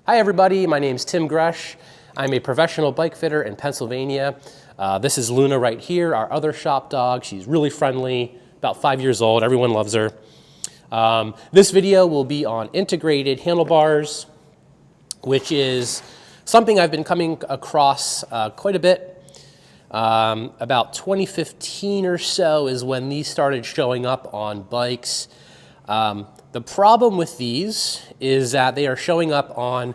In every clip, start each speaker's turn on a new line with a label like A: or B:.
A: Hi everybody, my name's Tim Gresh. I'm a professional bike fitter in Pennsylvania. This is Luna right here, our other shop dog. She's really friendly, about 5 years old, everyone loves her. This video will be on integrated handlebars, which is something I've been coming across quite a bit. About 2015 or so is when these started showing up on bikes. The problem with these is that they are showing up on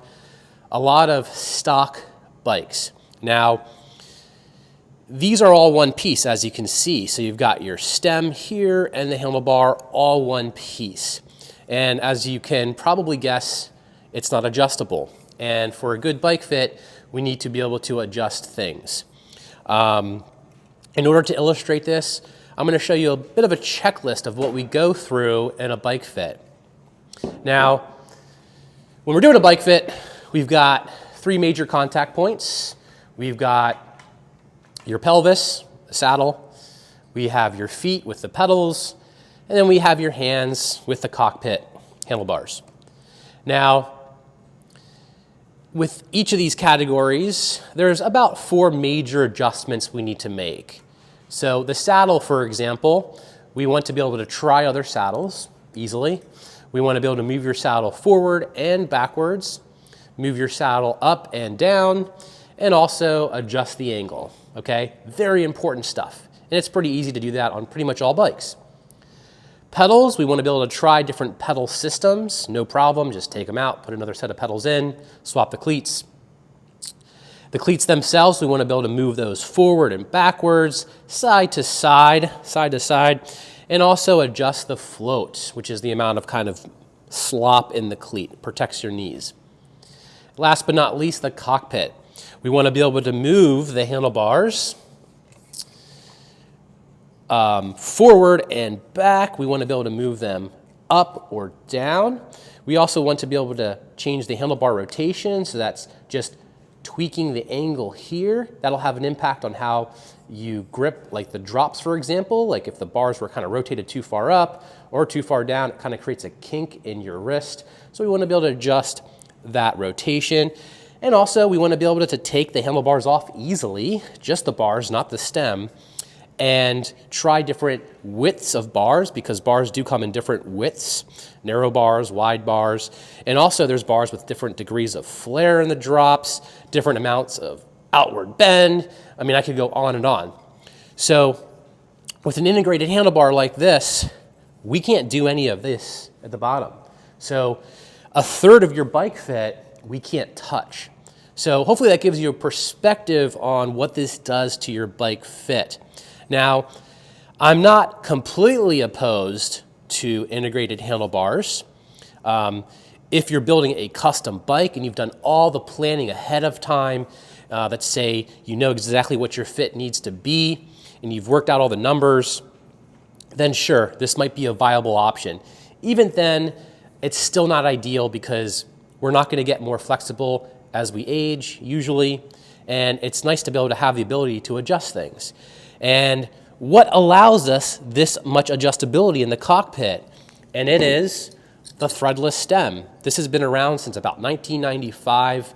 A: a lot of stock bikes. Now, these are all one piece, as you can see. So you've got your stem here and the handlebar all one piece. And as you can probably guess, it's not adjustable. And for a good bike fit, we need to be able to adjust things. In order to illustrate this, I'm going to show you a bit of a checklist of what we go through in a bike fit. Now, when we're doing a bike fit, we've got 3 major contact points. We've got your pelvis, the saddle. We have your feet with the pedals. And then we have your hands with the cockpit handlebars. Now, with each of these categories, there's about 4 major adjustments we need to make. So the saddle, for example, we want to be able to try other saddles easily. We want to be able to move your saddle forward and backwards, move your saddle up and down, and also adjust the angle, okay? Very important stuff. And it's pretty easy to do that on pretty much all bikes. Pedals, we want to be able to try different pedal systems, no problem, just take them out, put another set of pedals in, swap the cleats. The cleats themselves, we want to be able to move those forward and backwards, side to side, and also adjust the float, which is the amount of kind of slop in the cleat, protects your knees. Last but not least, the cockpit. We want to be able to move the handlebars forward and back. We want to be able to move them up or down. We also want to be able to change the handlebar rotation, so that's just tweaking the angle here. That'll have an impact on how you grip, like the drops, for example. Like if the bars were kind of rotated too far up or too far down, it kind of creates a kink in your wrist. So we want to be able to adjust that rotation. And also we want to be able to take the handlebars off easily, just the bars, not the stem, and try different widths of bars, because bars do come in different widths, narrow bars, wide bars, and also there's bars with different degrees of flare in the drops, different amounts of outward bend. I mean, I could go on and on. So with an integrated handlebar like this, we can't do any of this at the bottom. So a third of your bike fit, we can't touch. So hopefully that gives you a perspective on what this does to your bike fit. Now, I'm not completely opposed to integrated handlebars. If you're building a custom bike and you've done all the planning ahead of time, let's say you know exactly what your fit needs to be and you've worked out all the numbers, then sure, this might be a viable option. Even then, it's still not ideal because we're not going to get more flexible as we age, usually, and it's nice to be able to have the ability to adjust things. And what allows us this much adjustability in the cockpit? And it is the threadless stem. This has been around since about 1995.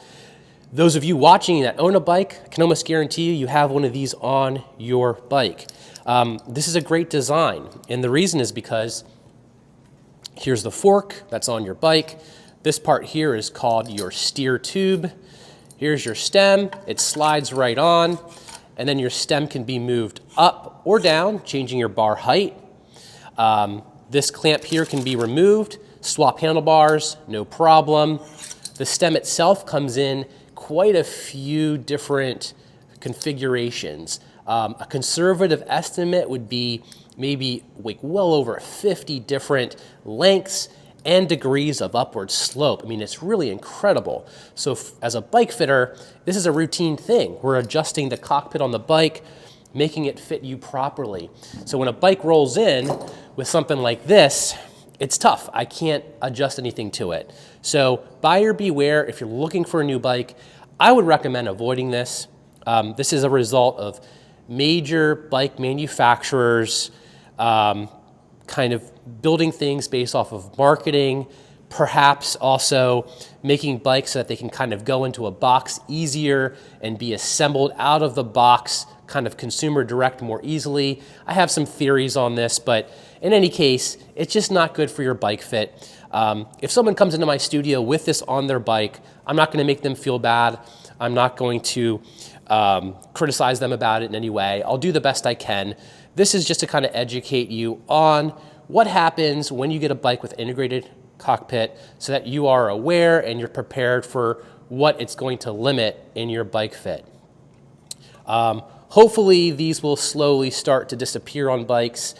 A: Those of you watching that own a bike, I can almost guarantee you have one of these on your bike. This is a great design, and the reason is because here's the fork that's on your bike. This part here is called your steer tube. Here's your stem. It slides right on. And then your stem can be moved up or down, changing your bar height. This clamp here can be removed, swap handlebars, no problem. The stem itself comes in quite a few different configurations. A conservative estimate would be maybe like well over 50 different lengths and degrees of upward slope. I mean, it's really incredible. So as a bike fitter, this is a routine thing. We're adjusting the cockpit on the bike, making it fit you properly. So when a bike rolls in with something like this, it's tough. I can't adjust anything to it. So buyer beware. If you're looking for a new bike, I would recommend avoiding this. This is a result of major bike manufacturers kind of building things based off of marketing, Perhaps also making bikes so that they can kind of go into a box easier and be assembled out of the box, kind of consumer direct more easily. I have some theories on this, but in any case, it's just not good for your bike fit. If someone comes into my studio with this on their bike, I'm not going to make them feel bad. I'm not going to criticize them about it in any way. I'll do the best I can. This is just to kind of educate you on what happens when you get a bike with integrated cockpit so that you are aware and you're prepared for what it's going to limit in your bike fit. Hopefully these will slowly start to disappear on bikes,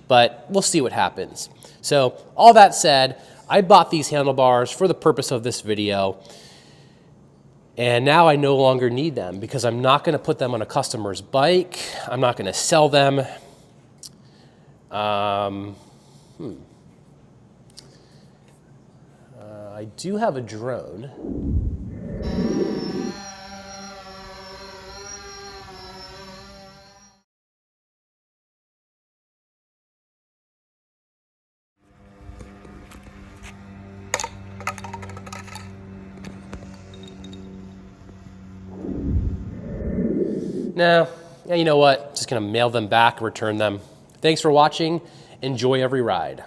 A: but we'll see what happens. So all that said, I bought these handlebars for the purpose of this video, and now I no longer need them because I'm not going to put them on a customer's bike. I'm not going to sell them. I do have a drone. Now, yeah, you know what? Just gonna mail them back, return them. Thanks for watching. Enjoy every ride.